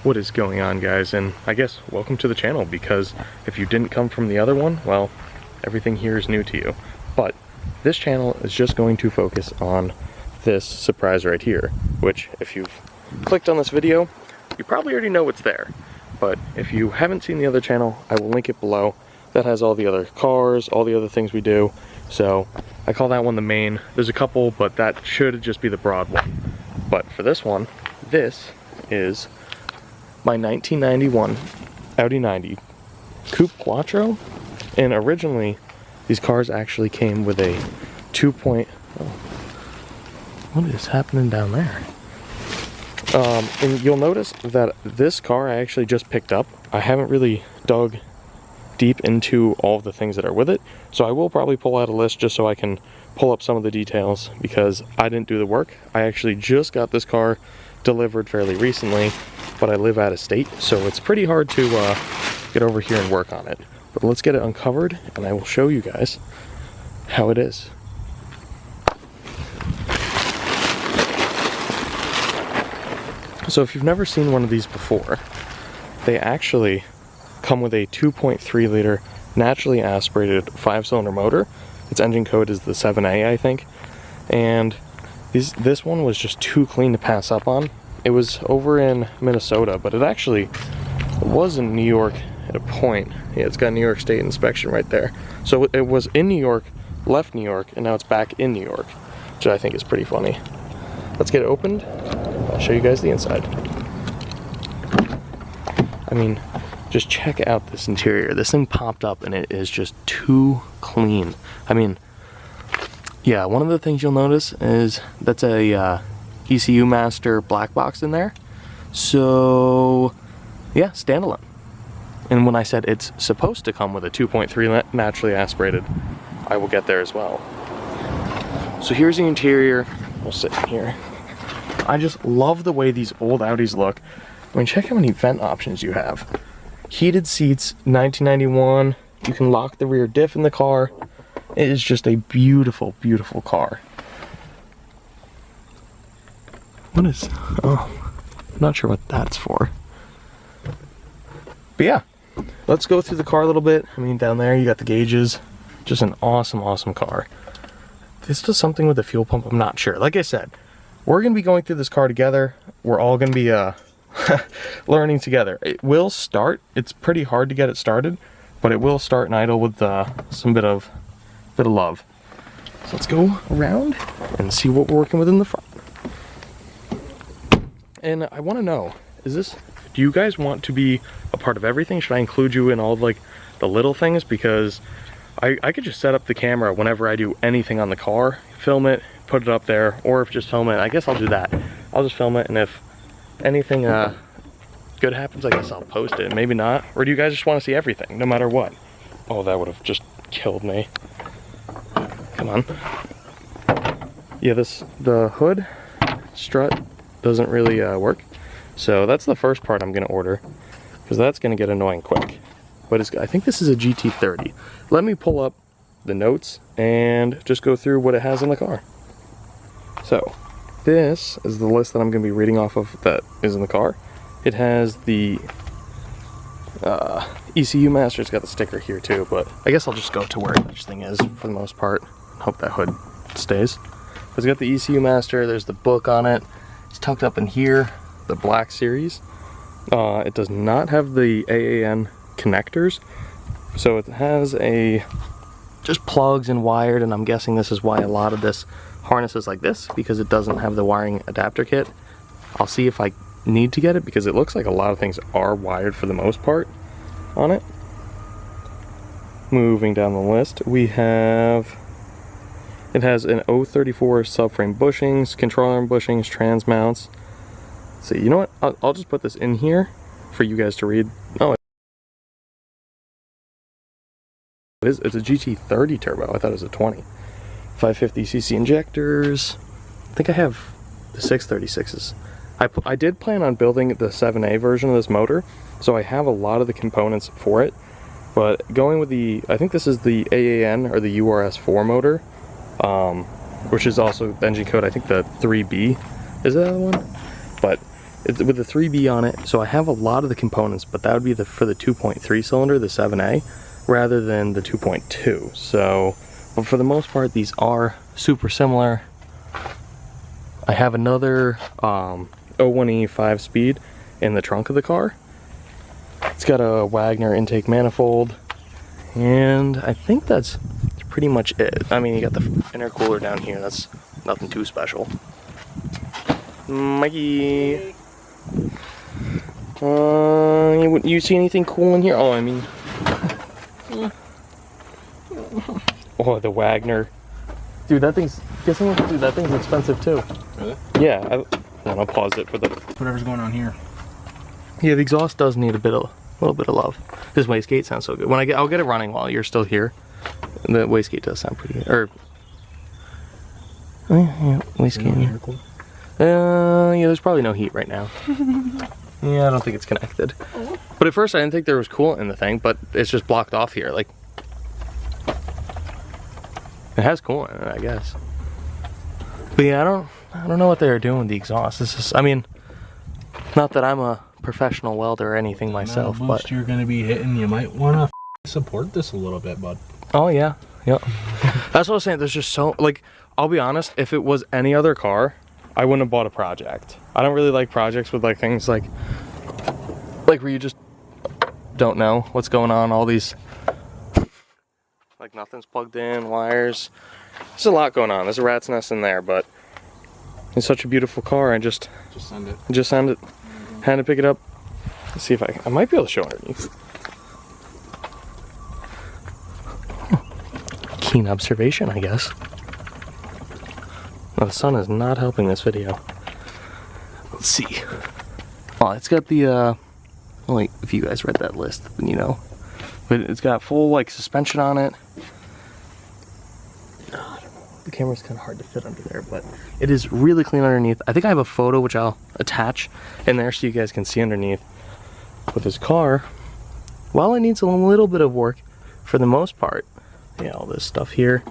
What is going on, guys? And I guess welcome to the channel, because if you didn't come from the other one, well, everything here is new to you. But this channel is just going to focus on this surprise right here, which if you've clicked on this video, you probably already know what's there. But if you haven't seen the other channel, I will link it below. That has all the other cars, all the other things we do. So I call that one the main. There's a couple, but that should just be the broad one. But for this one, this is my 1991 Audi 90 Coupe Quattro. And originally, these cars actually came with a 2. What is happening down there? And you'll notice that this car I actually just picked up. I haven't really dug deep into all of the things that are with it, so I will probably pull out a list just so I can pull up some of the details, because I didn't do the work. I actually just got this car delivered fairly recently, but I live out of state, so it's pretty hard to get over here and work on it. But let's get it uncovered and I will show you guys how it is. So if you've never seen one of these before, they actually come with a 2.3 liter naturally aspirated 5-cylinder motor. Its engine code is the 7A, I think. And this one was just too clean to pass up on. It was over in Minnesota, but it actually was in New York at a point. Yeah, it's got New York State inspection right there. So it was in New York, left New York, and now it's back in New York, which I think is pretty funny. Let's get it opened. I'll show you guys the inside. I mean, just check out this interior. This thing popped up and it is just too clean. I mean, yeah, one of the things you'll notice is that's a ECU master black box in there. So yeah, standalone. And when I said it's supposed to come with a 2.3 naturally aspirated, I will get there as well. So here's the interior. We'll sit in here. I just love the way these old Audis look. I mean, check how many vent options you have. Heated seats, 1991. You can lock the rear diff in the car. It is just a beautiful, beautiful car. What is, oh, I'm not sure what that's for. But yeah, let's go through the car a little bit. I mean, down there you got the gauges. Just an awesome, awesome car. This does something with the fuel pump, I'm not sure. Like I said, we're gonna be going through this car together. We're all gonna be learning together. It will start. It's pretty hard to get it started, but it will start and idle with some bit of love. So let's go around and see what we're working with in the front. And I want to know, do you guys want to be a part of everything? Should I include you in all of, like, the little things? Because I could just set up the camera whenever I do anything on the car, film it, put it up there, or if just film it. I guess I'll do that. I'll just film it, and if anything good happens, I guess I'll post it. Maybe not. Or do you guys just want to see everything, no matter what? Oh, that would have just killed me. Come on. Yeah, the hood strut doesn't really work. So that's the first part I'm going to order, because that's going to get annoying quick. But I think this is a GT30. Let me pull up the notes and just go through what it has in the car. So this is the list that I'm going to be reading off of that is in the car. It has the ECU master. It's got the sticker here too, but I guess I'll just go to where each thing is for the most part. Hope that hood stays. It's got the ECU master. There's the book on it. It's tucked up in here, the Black Series. It does not have the AAN connectors, so it has just plugs and wired, and I'm guessing this is why a lot of this harness is like this, because it doesn't have the wiring adapter kit. I'll see if I need to get it, because it looks like a lot of things are wired for the most part on it. Moving down the list, we have, it has an 034 subframe bushings, control arm bushings, trans mounts. Let's see, you know what? I'll just put this in here for you guys to read. Oh, it's a GT30 turbo. I thought it was a 20. 550cc injectors. I think I have the 636s. I did plan on building the 7A version of this motor, so I have a lot of the components for it. But going with I think this is the AAN or the URS4 motor, which is also the engine code, I think the 3B is that one? But it's with the 3B on it, so I have a lot of the components, but that would be for the 2.3 cylinder, the 7A, rather than the 2.2. So, but for the most part, these are super similar. I have another 01E 5-speed in the trunk of the car. It's got a Wagner intake manifold, and I think that's pretty much it. I mean, you got the intercooler down here. That's nothing too special. Mikey, you see anything cool in here? Oh, I mean, oh, the Wagner, dude. That thing's expensive too. Really? Yeah. I'll pause it for the whatever's going on here. Yeah, the exhaust does need a little bit of love. This wastegate sounds so good. I'll get it running while you're still here. The wastegate does sound pretty good. Or yeah, wastegate. Yeah, there's probably no heat right now. Yeah, I don't think it's connected. But at first I didn't think there was coolant in the thing, but it's just blocked off here. Like, it has coolant in it, I guess. But yeah, I don't know what they're doing with the exhaust. This is, I mean, not that I'm a professional welder or anything myself, but you're gonna be hitting, you might want to support this a little bit, bud. Oh yeah, yep. That's what I was saying. There's just so, like, I'll be honest, if it was any other car, I wouldn't have bought a project. I don't really like projects with like things like where you just don't know what's going on. All these, like, nothing's plugged in, wires. There's a lot going on. There's a rat's nest in there, but it's such a beautiful car. And just send it. Just send it. Had to pick it up. Let's see if I might be able to show underneath. Keen observation, I guess. Well, the sun is not helping this video. Let's see. Oh, it's got the, well, like, if you guys read that list, then you know. But it's got full, like, suspension on it. I don't know. The camera's kind of hard to fit under there, but it is really clean underneath. I think I have a photo which I'll attach in there so you guys can see underneath. With this car, while it needs a little bit of work, for the most part, yeah, all this stuff here.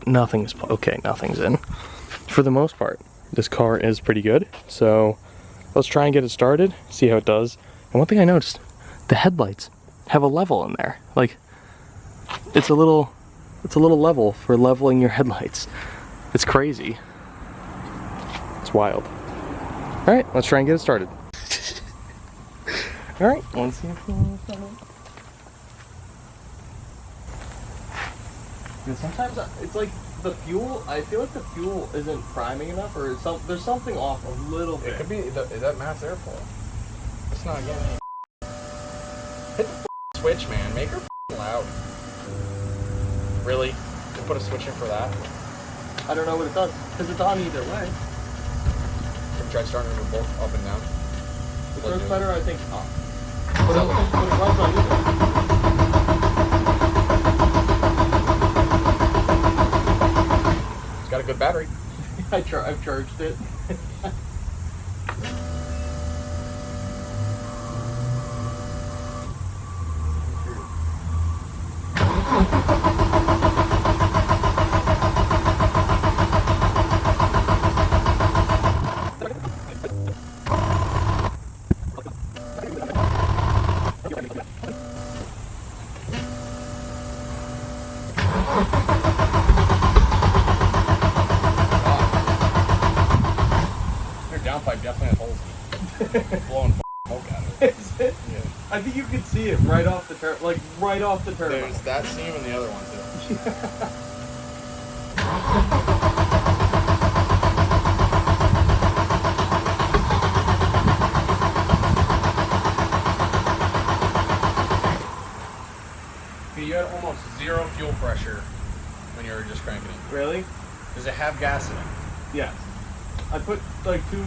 Nothing's okay. Nothing's in. For the most part, this car is pretty good. So let's try and get it started, see how it does. And one thing I noticed, the headlights have a level in there. Like, it's a little level for leveling your headlights. It's crazy. It's wild. All right, let's try and get it started. All right, let's see if we want to start. Yeah, sometimes it's like the fuel. I feel like the fuel isn't priming enough, or there's something off a little bit. It could be that mass airflow. It's not getting. Hit the switch, man. Make her loud. Really? You put a switch in for that? I don't know what it does, because it's on either way. Can you try starting them both up and down? It goes better, I think, up. But it runs on either. It's got a good battery. I've charged it. Downpipe definitely holds blowing smoke out of it. Is it? Yeah. I think you could see it right off the right off the turbine. There's that seam and the other one too. You had almost zero fuel pressure when you were just cranking it. Really? Does it have gas in it? Yes. I put like two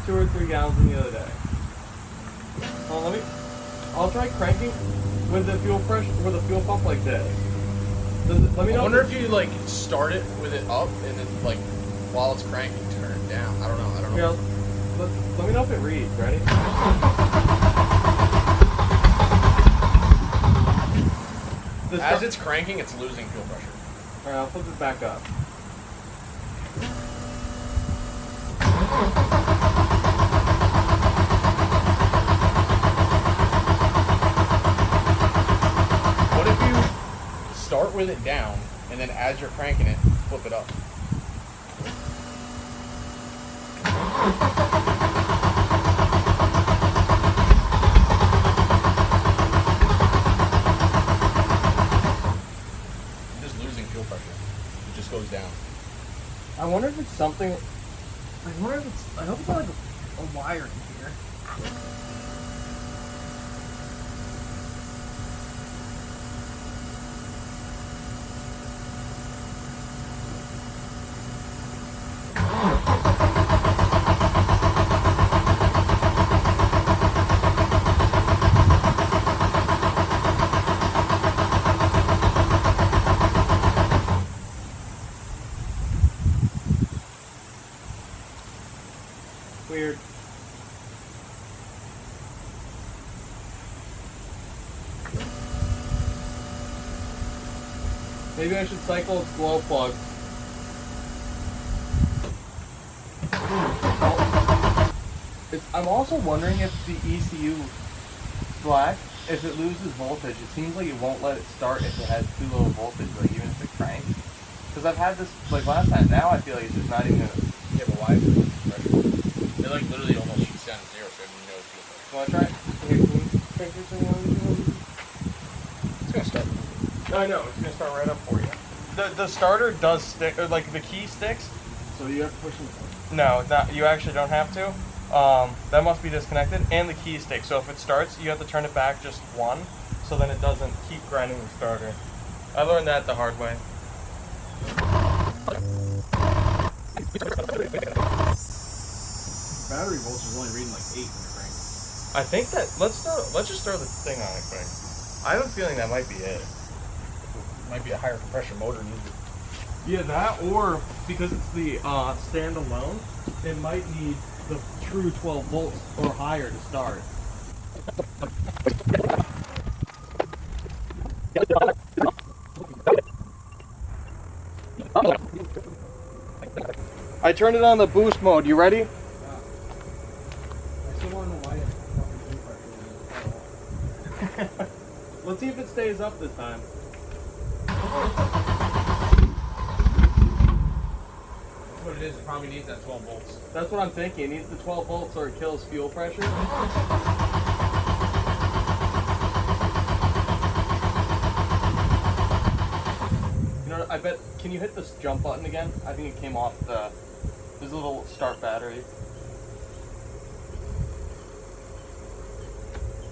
or 3 gallons in the other day. I'll try cranking with the fuel pressure, with a fuel pump like this. Let me know. I wonder if you like start it with it up and then like while it's cranking turn it down. I don't know. Yeah. Let me know if it reads. Ready? As it's cranking, it's losing fuel pressure. Alright, I'll flip it back up. with it down, and then as you're cranking it, flip it up. You're just losing fuel pressure. It just goes down. I wonder if it's something. I wonder if it's. I hope it's not like a wire in here. Weird. Maybe I should cycle its glow plug. I'm also wondering if the ECU black, if it loses voltage, it seems like it won't let it start if it has too low voltage, like even if it cranks. Because I've had this like last time. Now I feel like it's just not even gonna. Yeah, but why is it losing pressure? It like literally almost shoots down to zero, so you know fuel pressure. You wanna try it? Here, can you take this thing? It's gonna start. I know, it's gonna start right up for you. The starter does stick, or like the key sticks. So you have to push it. No, you actually don't have to. That must be disconnected, and the key stick. So if it starts, you have to turn it back just one, so then it doesn't keep grinding the starter. I learned that the hard way. Battery voltage is only reading like 8 when you're cranking. I think that let's just throw the thing on it quick. I have a feeling that might be it. Might be a higher compression motor needed. Yeah, that, or because it's the standalone, it might need the true 12 volts or higher to start. I turned it on the boost mode. You ready? I still want to know why it's fucking. Let's see if it stays up this time. That's what it is. It probably needs that 12 volts. That's what I'm thinking. It needs the 12 volts or it kills fuel pressure. You know, I bet, can you hit this jump button again? I think it came off the, there's a little start battery.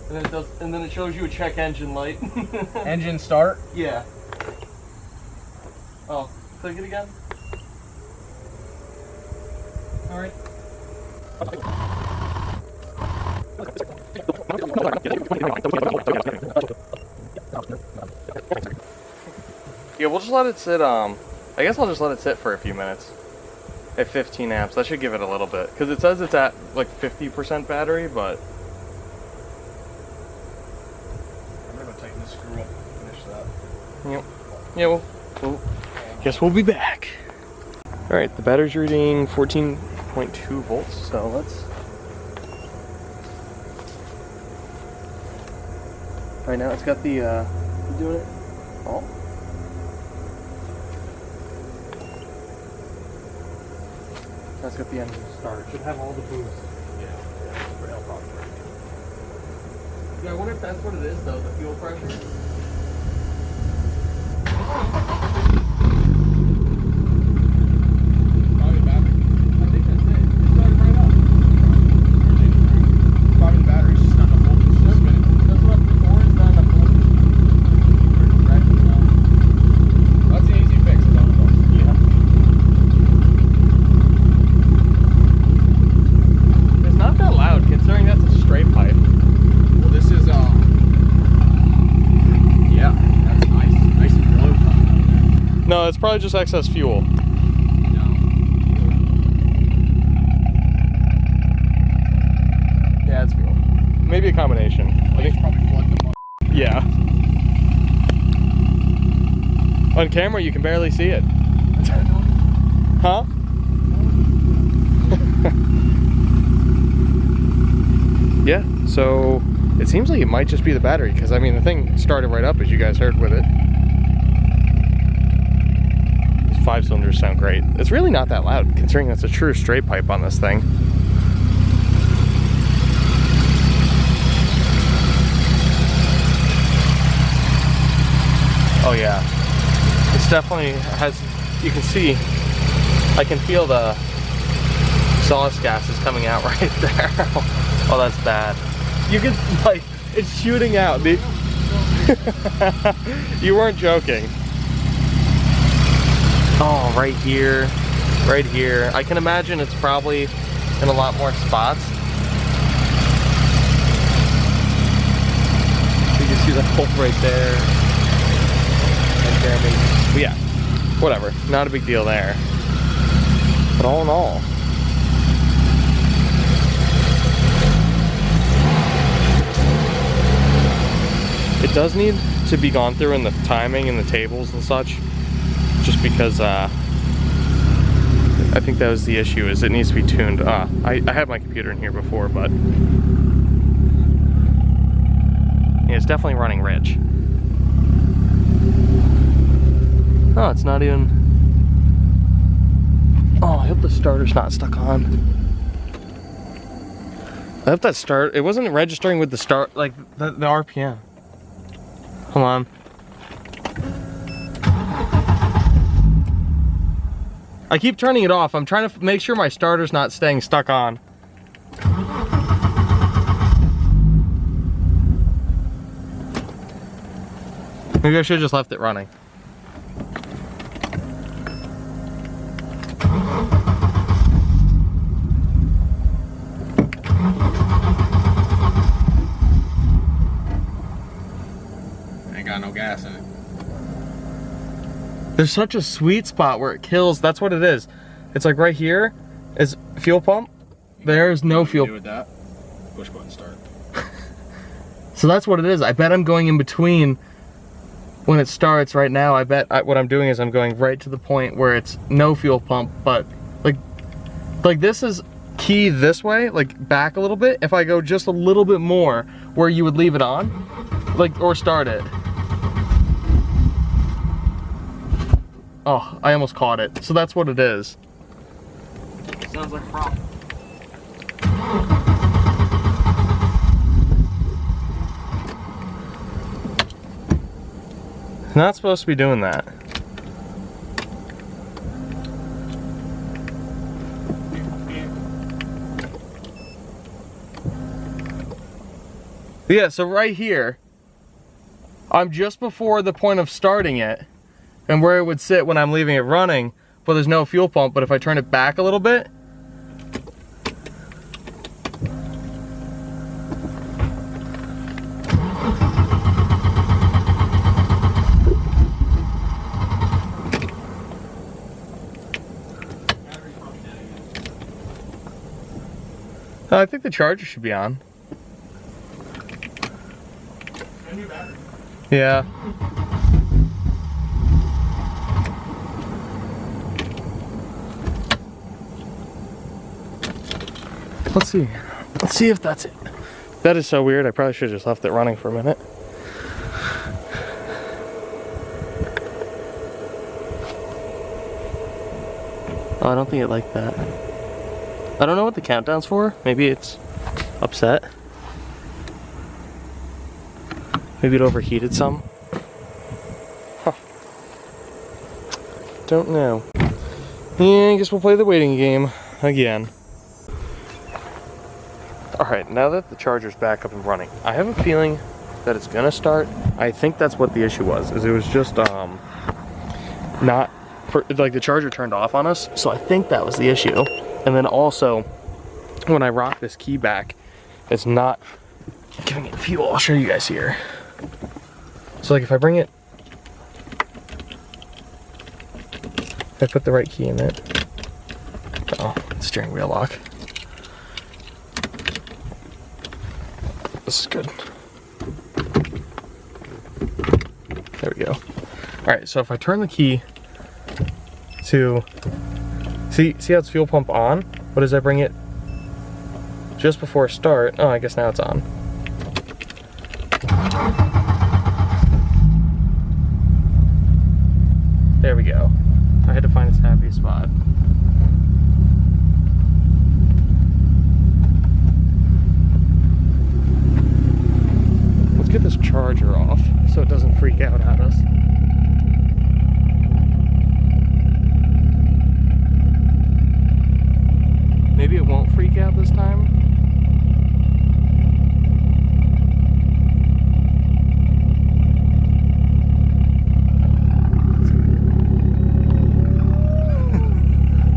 And then it does, and then it shows you a check engine light. Engine start? Yeah. Oh, click it again. All right. Yeah, we'll just let it sit, I guess I'll just let it sit for a few minutes. At 15 amps, that should give it a little bit. Because it says it's at like 50% battery, but... I'm going to tighten this screw up and finish that. Yep. Yeah, we'll guess we'll be back. Alright, the battery's reading 14.2 volts, so let's... Right now it's got the, you doing it? Oh. That's got the engine start. It should have all the boost. Yeah, no problem. Yeah, I wonder if that's what it is though, the fuel pressure. Probably the battery. I think that's it. It started right up. Probably the battery. It's just not enough voltage. It's just spinning. That's what the orange not enough voltage. That's an easy fix. It's on the phone. Yeah. It's not that loud considering that's a straight pipe. Well, this is, yeah, that's nice. Nice and low coming out No, it's probably just excess fuel. there. No. Yeah, it's fuel. Maybe a combination. I think. Probably flood the fuck. Yeah. On camera, you can barely see it. Huh? Yeah, so it seems like it might just be the battery because I mean the thing started right up as you guys heard with it. 5-cylinders sound great. It's really not that loud, considering that's a true straight pipe on this thing. Oh yeah, it's definitely has, you can see, I can feel the exhaust gases coming out right there. Oh, that's bad. You can, like, it's shooting out. You weren't joking. Oh, right here, right here. I can imagine it's probably in a lot more spots. You can see the hole right there. Right there, maybe. But yeah, whatever. Not a big deal there. But all in all, it does need to be gone through in the timing and the tables and such, just because I think that was the issue, is it needs to be tuned. I had my computer in here before, but yeah, it's definitely running rich. Oh, it's not even, oh, I hope the starter's not stuck on. I hope that it wasn't registering with the start, like the RPM. Hold on. I keep turning it off. I'm trying to make sure my starter's not staying stuck on. Maybe I should have just left it running. Got no gas in it. There's such a sweet spot where it kills. That's what it is. It's like right here is fuel pump. There's no fuel. Do with that? Push button start. So that's what it is. I bet I'm going in between when it starts right now. I bet what I'm doing is I'm going right to the point where it's no fuel pump, but like this is key this way, like back a little bit. If I go just a little bit more where you would leave it on, like, or start it. Oh, I almost caught it. So that's what it is. Sounds like a problem. Not supposed to be doing that. Yeah, so right here, I'm just before the point of starting it, and where it would sit when I'm leaving it running, but there's no fuel pump. But if I turn it back a little bit, I think the charger should be on. Yeah. Let's see. Let's see if that's it. That is so weird. I probably should have just left it running for a minute. Oh, I don't think it liked that. I don't know what the countdown's for. Maybe it's upset. Maybe it overheated some. Huh. Don't know. Yeah, I guess we'll play the waiting game again. Alright, now that the charger's back up and running, I have a feeling that it's gonna start. I think that's what the issue was, is it was just not, like the charger turned off on us, so I think that was the issue. And then also, when I rock this key back, it's not giving it fuel. I'll show you guys here. So like if I bring it, if I put the right key in it, oh, steering wheel lock. This is good. There we go. All right, so if I turn the key to, see how it's fuel pump on? What does I bring it just before start? Oh, I guess now it's on. There we go. I had to find spot. Let's get this charger off so it doesn't freak out at us. Maybe it won't freak out this time.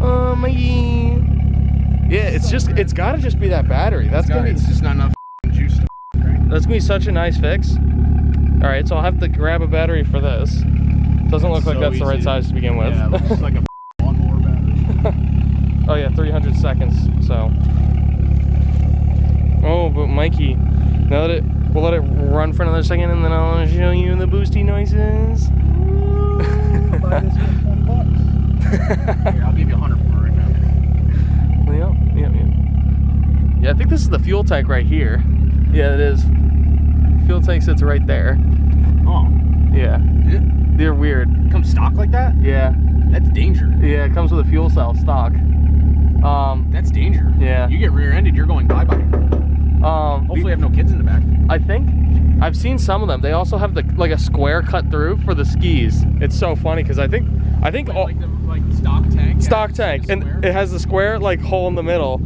Oh my. Yeah, it's gotta just be that battery. That's gonna be. It's just not enough juice to crank. That's gonna be such a nice fix. All right, so I'll have to grab a battery for this. Doesn't look like that's the right size to begin with. Yeah, it looks like a lawnmower battery. Oh yeah, 300 seconds. So. Oh, but Mikey, now that we'll let it run for another second, and then I'll show you the boosty noises. I'll buy this for $10. Here, I'll give you 100 for it right now. Yep. Yeah, I think this is the fuel tank right here. Yeah, it is. Fuel tank sits right there. Oh. Yeah. Yeah. They're weird. It comes stock like that? Yeah. That's danger. Yeah, it comes with a fuel cell stock. That's danger. Yeah. You get rear-ended, you're going bye-bye. Hopefully you have no kids in the back. I think I've seen some of them. They also have like a square cut through for the skis. It's so funny because I think all, Like the stock tank? stock tank, and it has the square like hole in the middle,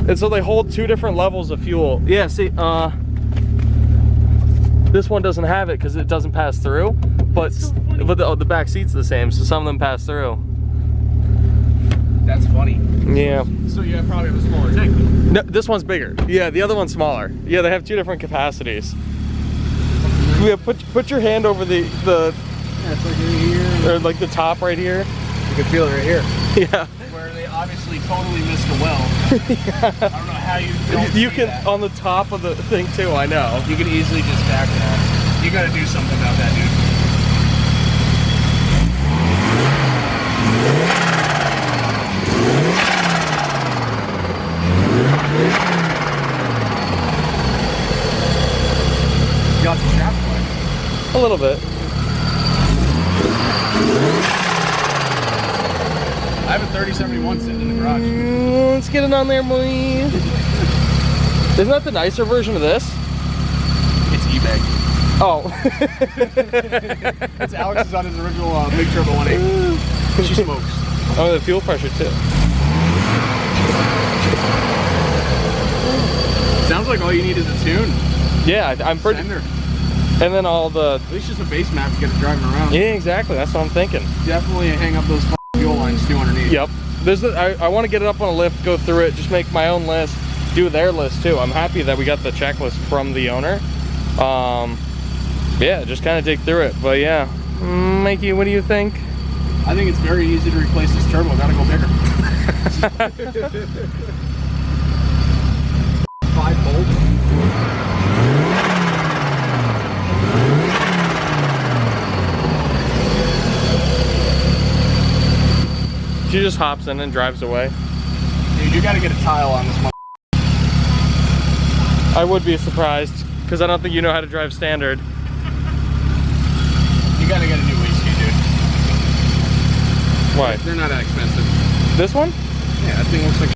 and so they hold two different levels of fuel. Yeah, see, this one doesn't have it because it doesn't pass through, but so the back seat's the same, so some of them pass through. That's funny. Yeah. So you probably have a smaller tank. No, this one's bigger. Yeah, the other one's smaller. Yeah, they have two different capacities. Yeah, put your hand over the Yeah, it's like right here. or like the top right here. You can feel it right here. Yeah. Where they obviously totally missed a well. I don't know how you don't You see can that. on the top of the thing too. I know. You can easily just back that. You gotta do something about that, dude. You got some shaft play. A little bit. I have a 3071 sitting in the garage. Let's get it on there, boy. Isn't that the nicer version of this? It's eBay. Oh. That's Alex's on his original Big Turbo 1.8. She smokes. Oh, the fuel pressure too. Sounds like all you need is a tune. Yeah, I'm pretty. Sender. And then all the. At least just a base map to get it driving around. Yeah, exactly. That's what I'm thinking. Definitely hang up those fuel lines too underneath. Yep. There's I want to get it up on a lift, go through it, just make my own list, do their list too. I'm happy that we got the checklist from the owner. Yeah, just kind of dig through it. But yeah, Mikey, what do you think? I think it's very easy to replace this turbo. Gotta go bigger. 5 bolts. She just hops in and drives away. Dude, you gotta get a tile on this one. I would be surprised, because I don't think you know how to drive standard. You gotta get a new wastegate, dude. Why? They're not that expensive. This one? Yeah, that thing looks like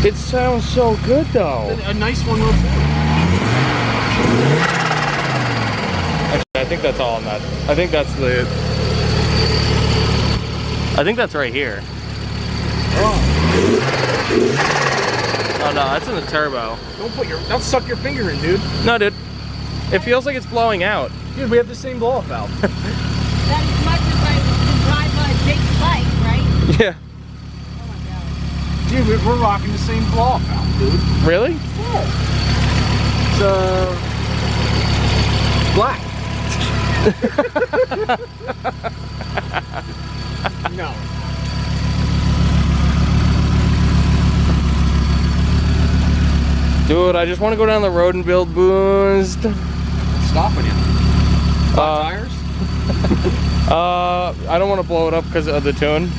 It sounds so good though. a nice one real quick. Actually, I think that's all on that. I think that's right here. Oh no, that's in the turbo. Don't suck your finger in, dude. No, dude. It feels like it's blowing out. Dude, we have the same blow-off valve. That as much as I can drive a big bike, right? Yeah. Oh my god. Dude, we're rocking the same blow-off valve, dude. Really? It's black. No. Dude, I just want to go down the road and build boost. What's stopping you? Tires? I don't want to blow it up because of the tune.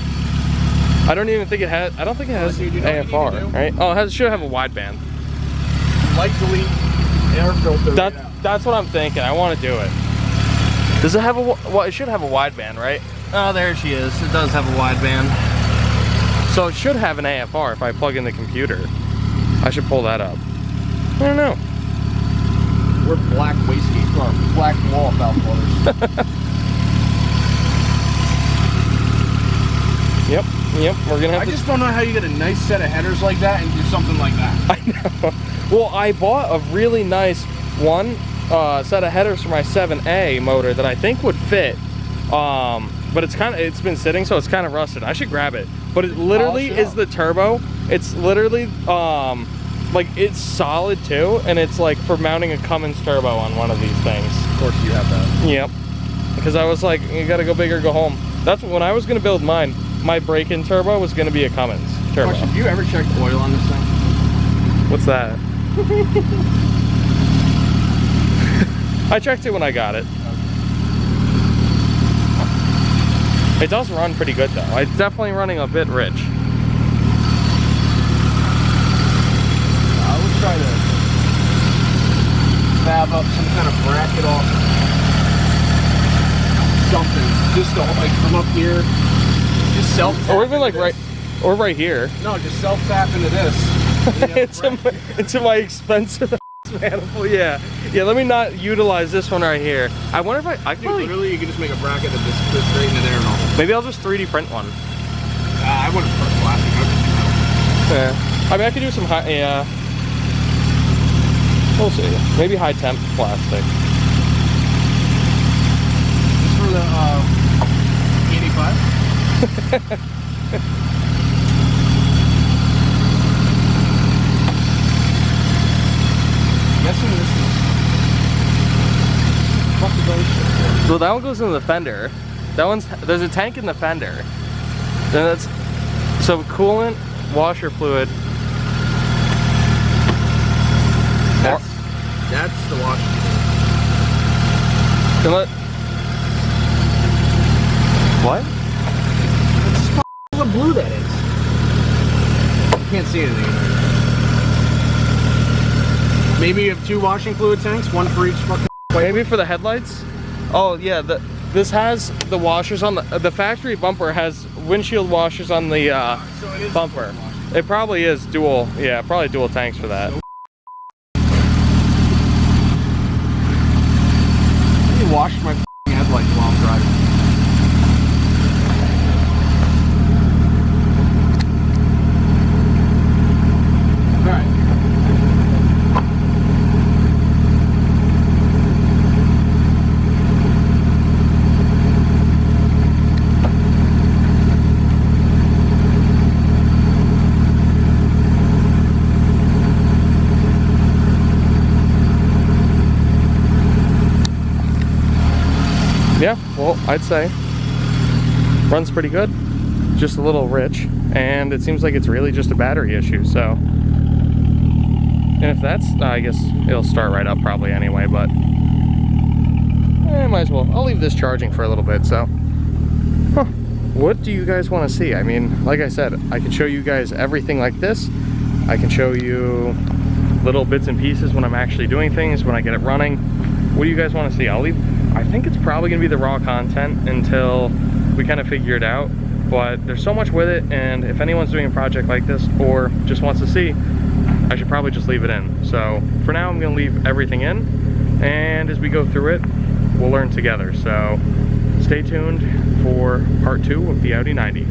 I don't even think it has. I don't think it has Dude, you know what you need to AFR, do? right? Oh, it should have a wideband. Light delete air filter. That's what I'm thinking. I want to do it. Does it have a, well, it should have a wideband, right? Oh, there she is. It does have a wideband. So it should have an AFR if I plug in the computer. I should pull that up. I don't know. We're black wastegate, or black wall valve floaters. Yep, we're gonna have I to... just don't know how you get a nice set of headers like that and do something like that. I know. Well, I bought a really nice set of headers for my 7A motor that I think would fit. But it's been sitting, so it's kind of rusted. I should grab it. But it literally is the turbo. It's literally like it's solid too, and it's like for mounting a Cummins turbo on one of these things. Of course you have that. Yep. Because I was like, you gotta go big or go home. That's when I was gonna build mine. My break-in turbo was gonna be a Cummins turbo. Have you ever checked oil on this thing? What's that? I checked it when I got it. It does run pretty good though. It's definitely running a bit rich. I would try to fab up some kind of bracket off something. Just to, like from up here. Just self-tap. Or even like right here. No, just self-tap into this. into my expensive manifold. Yeah, let me not utilize this one right here. I wonder if I can Dude, literally you can just make a bracket and just put straight into there and all. Maybe I'll just 3D print one. I wouldn't put plastic. I would just metal. Yeah. I mean, I could do some high, yeah. We'll see. Maybe high temp plastic. Just for the 85. Guessing this is Well, that one goes in the fender. There's a tank in the fender. Then that's so coolant, washer fluid. That's the washer. What? That's what blue that is. You can't see anything. Maybe you have 2 washing fluid tanks, one for each fucking. Maybe for the headlights? Oh yeah, this has the washers on the factory bumper has windshield washers on the So it is bumper. It probably is dual, yeah, probably dual tanks for that. I need to wash my headlights while I'm driving. Yeah, well, I'd say runs pretty good, just a little rich, and it seems like it's really just a battery issue. So, and if that's, I guess it'll start right up probably anyway, but might as well. I'll leave this charging for a little bit. So, what do you guys want to see? I mean, like I said, I can show you guys everything like this. I can show you little bits and pieces when I'm actually doing things, when I get it running. What do you guys want to see? I think it's probably gonna be the raw content until we kind of figure it out, but there's so much with it, and if anyone's doing a project like this or just wants to see, I should probably just leave it in. So for now, I'm gonna leave everything in, and as we go through it, we'll learn together. So stay tuned for part 2 of the Audi 90.